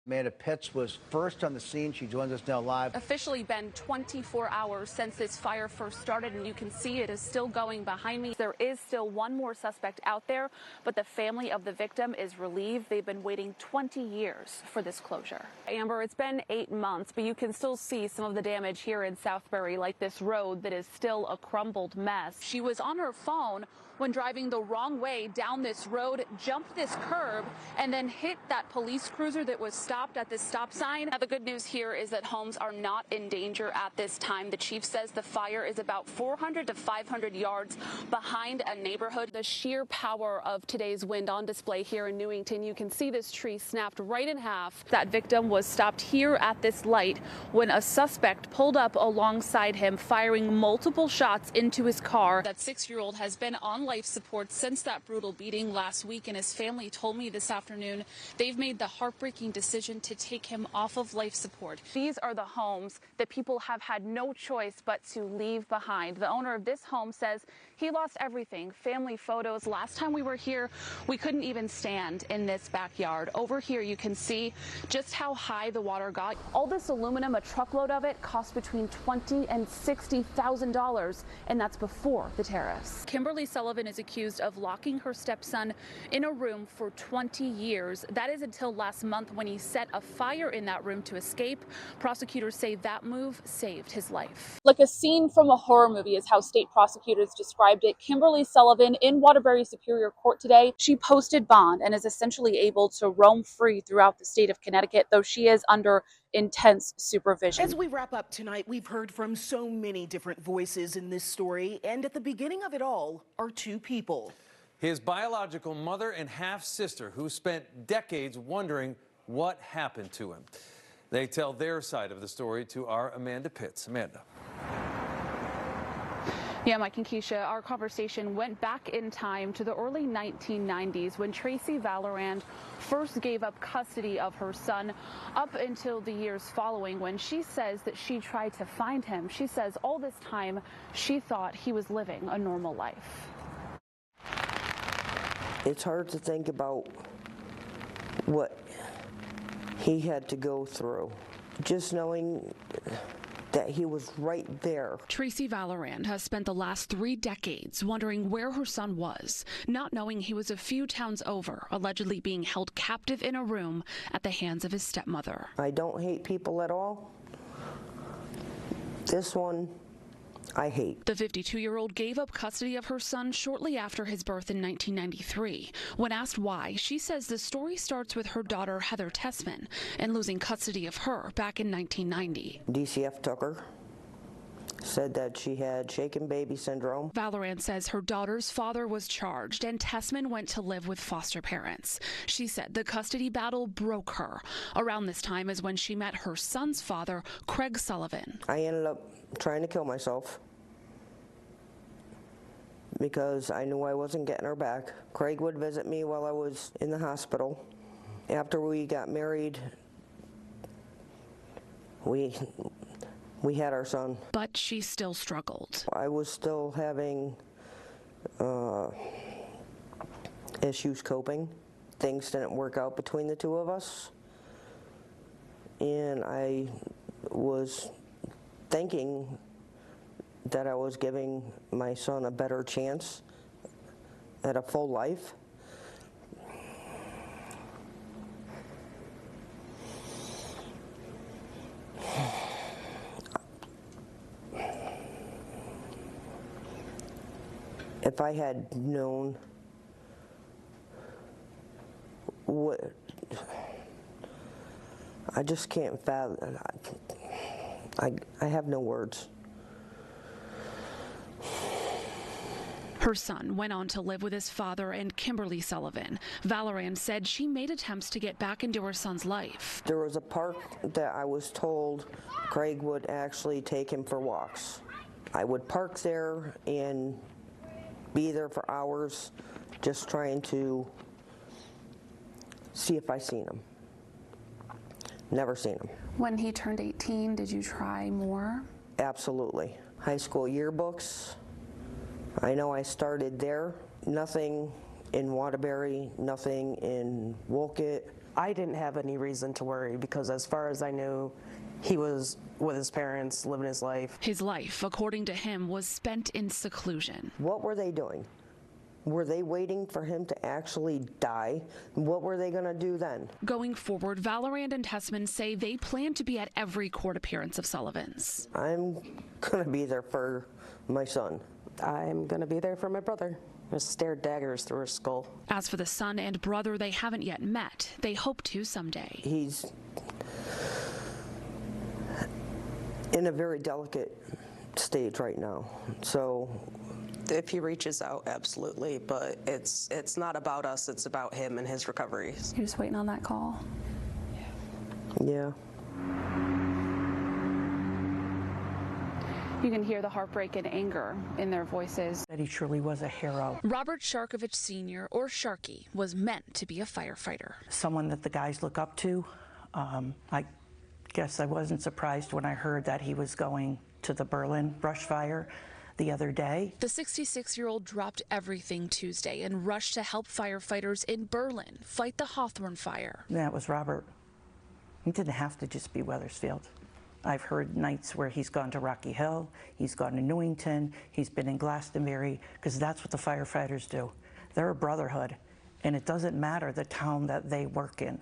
Amanda Pitts was first on the scene. She joins us now live. Officially been 24 hours since this fire first started, and you can see it is still going behind me. There is still one more suspect out there, but the family of the victim is relieved. They've been waiting 20 years for this closure. Amber, it's been 8 months, but you can still see some of the damage here in Southbury, like this road that is still a crumbled mess. She was on her phone when driving the wrong way down this road, jumped this curb, and then hit that police cruiser that was stopped at this stop sign. Now, the good news here is that homes are not in danger at this time. The chief says the fire is about 400 to 500 yards behind a neighborhood. The sheer power of today's wind on display here in Newington. You can see this tree snapped right in half. That victim was stopped here at this light when a suspect pulled up alongside him, firing multiple shots into his car. That 6-year-old has been on life support since that brutal beating last week, and his family told me this afternoon they've made the heartbreaking decision to take him off of life support. These are the homes that people have had no choice but to leave behind. The owner of this home says he lost everything, family photos. Last time we were here, we couldn't even stand in this backyard. Over here, you can see just how high the water got. All this aluminum, a truckload of it, cost between $20,000 and $60,000, and that's before the tariffs. Kimberly Sullivan is accused of locking her stepson in a room for 20 years. That is until last month when he set a fire in that room to escape. Prosecutors say that move saved his life. Like a scene from a horror movie is how state prosecutors described it. Kimberly Sullivan in Waterbury Superior Court today. She posted bond and is essentially able to roam free throughout the state of Connecticut, though she is under intense supervision. As we wrap up tonight, we've heard from so many different voices in this story, and at the beginning of it all are two people. His biological mother and half-sister, who spent decades wondering what happened to him. They tell their side of the story to our Amanda Pitts. Amanda. Yeah, Mike and Keisha, our conversation went back in time to the early 1990s when Tracy Valorand first gave up custody of her son, up until the years following when she says that she tried to find him. She says all this time she thought he was living a normal life. It's hard to think about what he had to go through. Just knowing that he was right there. Tracy Valorand has spent the last 3 decades wondering where her son was, not knowing he was a few towns over, allegedly being held captive in a room at the hands of his stepmother. I don't hate people at all. This one, I hate. The 52-year-old gave up custody of her son shortly after his birth in 1993. When asked why, she says the story starts with her daughter Heather Tessman and losing custody of her back in 1990. DCF took her, said that she had shaken baby syndrome. Valorand says her daughter's father was charged and Tessman went to live with foster parents. She said the custody battle broke her. Around this time is when she met her son's father, Craig Sullivan. I ended up trying to kill myself because I knew I wasn't getting her back. Craig would visit me while I was in the hospital. After we got married, we had our son. But she still struggled. I was still having issues coping. Things didn't work out between the two of us. And I was thinking that I was giving my son a better chance at a full life. If I had known what, I just can't fathom. I have no words. Her son went on to live with his father and Kimberly Sullivan. Valorand said she made attempts to get back into her son's life. There was a park that I was told Craig would actually take him for walks. I would park there and be there for hours just trying to see if I seen him. Never seen him. When he turned 18, did you try more? Absolutely. High school yearbooks. I know I started there. Nothing in Waterbury, nothing in Wolcott. I didn't have any reason to worry because as far as I knew, he was with his parents, living his life. His life, according to him, was spent in seclusion. What were they doing? Were they waiting for him to actually die? What were they going to do then? Going forward, Valorand and Tessman say they plan to be at every court appearance of Sullivan's. I'm going to be there for my son. I'm going to be there for my brother. Just stared daggers through his skull. As for the son and brother they haven't yet met, they hope to someday. He's in a very delicate stage right now, so if he reaches out, absolutely, but it's not about us, it's about him and his recovery. You're just waiting on that call? yeah. You can hear the heartbreak and anger in their voices. That he truly was a hero. Robert Sharkovich Sr., or Sharky, was meant to be a firefighter. Someone that the guys look up to. I guess I wasn't surprised when I heard that he was going to the Berlin brush fire the other day. The 66-year-old dropped everything Tuesday and rushed to help firefighters in Berlin fight the Hawthorne fire. That was Robert. He didn't have to just be Wethersfield. I've heard nights where he's gone to Rocky Hill, he's gone to Newington, he's been in Glastonbury, because that's what the firefighters do. They're a brotherhood, and it doesn't matter the town that they work in.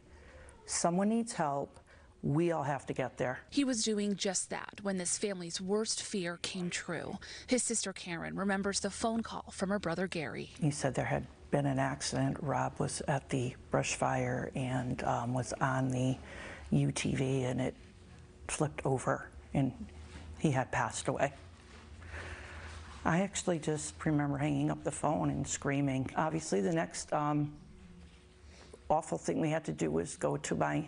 Someone needs help, we all have to get there. He was doing just that when this family's worst fear came true. His sister Karen remembers the phone call from her brother Gary. He said there had been an accident. Rob was at the brush fire and was on the UTV, and it flipped over and he had passed away. I actually just remember hanging up the phone and screaming. Obviously the next awful thing we had to do was go to my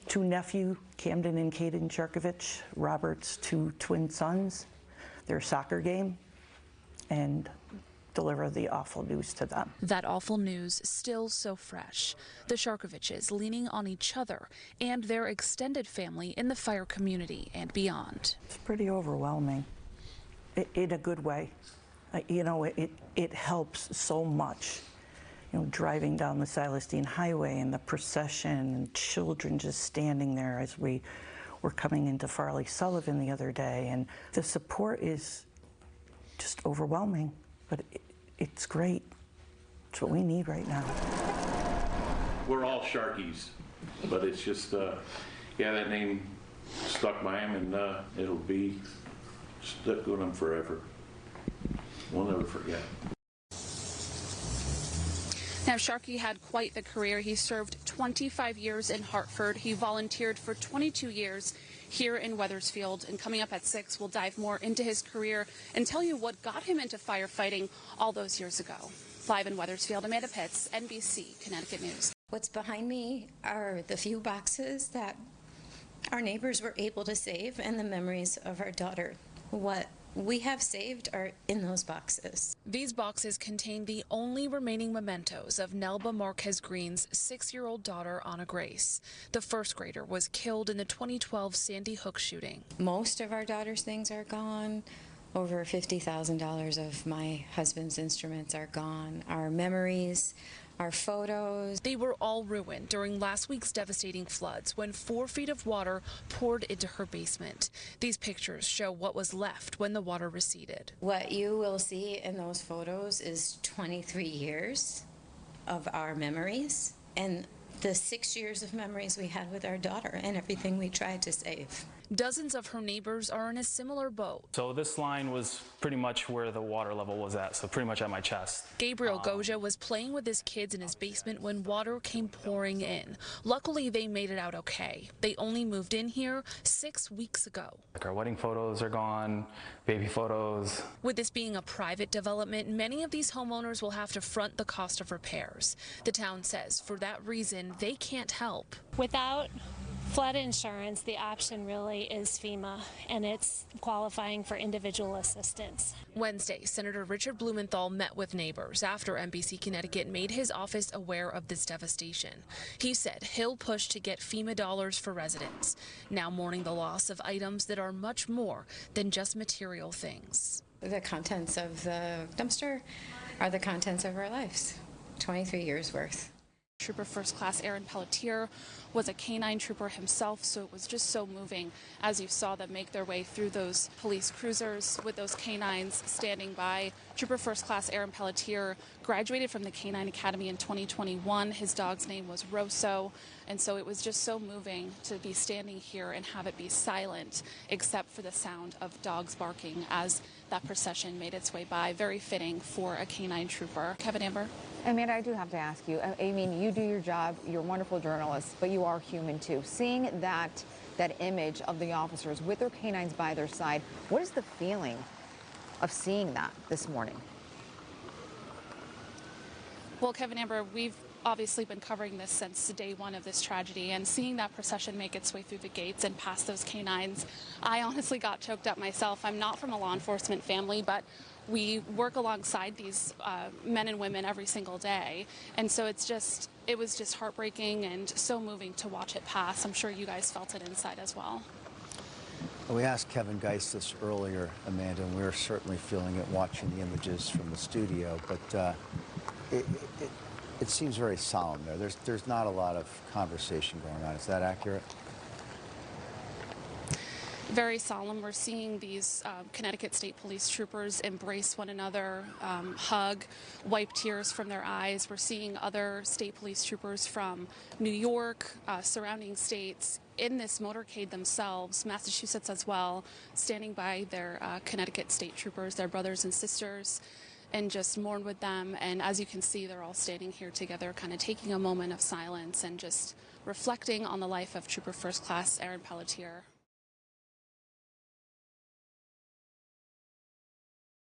two nephews, Camden and Caden Sharkovich, Robert's two twin sons, their soccer game, and deliver the awful news to them. That awful news still so fresh. The Sharkoviches leaning on each other and their extended family in the fire community and beyond. It's pretty overwhelming, in a good way. You know, it helps so much. You know, driving down the Silestine Highway and the procession and children just standing there as we were coming into Farley Sullivan the other day, and the support is just overwhelming, but it's great. It's what we need right now. We're all Sharkies, but it's just, yeah, that name stuck by him, and it'll be stuck with him forever. We'll never forget. Now, Sharky had quite the career. He served 25 years in Hartford. He volunteered for 22 years here in Wethersfield. And coming up at 6, we'll dive more into his career and tell you what got him into firefighting all those years ago. Live in Wethersfield, Amanda Pitts, NBC Connecticut News. What's behind me are the few boxes that our neighbors were able to save and the memories of our daughter. What we have saved are in those boxes. These boxes contain the only remaining mementos of Nelba Marquez Green's 6-year-old daughter, Anna Grace. The first grader was killed in the 2012 Sandy Hook shooting. Most of our daughter's things are gone. Over $50,000 of my husband's instruments are gone. Our memories, our photos. They were all ruined during last week's devastating floods when 4 feet of water poured into her basement. These pictures show what was left when the water receded. What you will see in those photos is 23 years of our memories and the 6 years of memories we had with our daughter and everything we tried to save. Dozens of her neighbors are in a similar boat. So this line was pretty much where the water level was at, so pretty much at my chest. Gabriel Goja was playing with his kids in his basement when water came pouring in. Luckily, they made it out okay. They only moved in here 6 weeks ago. Like our wedding photos are gone, baby photos. With this being a private development, many of these homeowners will have to front the cost of repairs. The town says for that reason, they can't help. Without flood insurance, the option really is FEMA, and it's qualifying for individual assistance. Wednesday, Senator Richard Blumenthal met with neighbors after NBC Connecticut made his office aware of this devastation. He said he'll push to get FEMA dollars for residents, now mourning the loss of items that are much more than just material things. The contents of the dumpster are the contents of our lives, 23 years worth. Trooper First Class Aaron Pelletier was a canine trooper himself, so it was just so moving as you saw them make their way through those police cruisers with those canines standing by. Trooper First Class Aaron Pelletier graduated from the Canine Academy in 2021. His dog's name was Rosso, and so it was just so moving to be standing here and have it be silent except for the sound of dogs barking as that procession made its way by. Very fitting for a canine trooper. Kevin Amber? Amanda, I do have to ask you, I mean, you do your job, you're a wonderful journalist, but you are human too. Seeing that image of the officers with their canines by their side, what is the feeling of seeing that this morning? Well, Kevin Amber, we've obviously been covering this since day one of this tragedy, and seeing that procession make its way through the gates and past those canines, I honestly got choked up myself. I'm not from a law enforcement family, but we work alongside these men and women every single day, and so it was just heartbreaking and so moving to watch it pass. I'm sure you guys felt it inside as well. We asked Kevin Geist this earlier, Amanda, and we were certainly feeling it watching the images from the studio, but it seems very solemn there. There's not a lot of conversation going on. Is that accurate? Very solemn. We're seeing these Connecticut State Police troopers embrace one another, hug, wipe tears from their eyes. We're seeing other state police troopers from New York, surrounding states, in this motorcade themselves, Massachusetts as well, standing by their Connecticut State troopers, their brothers and sisters, and just mourn with them. And as you can see, they're all standing here together, kind of taking a moment of silence and just reflecting on the life of Trooper First Class Aaron Pelletier.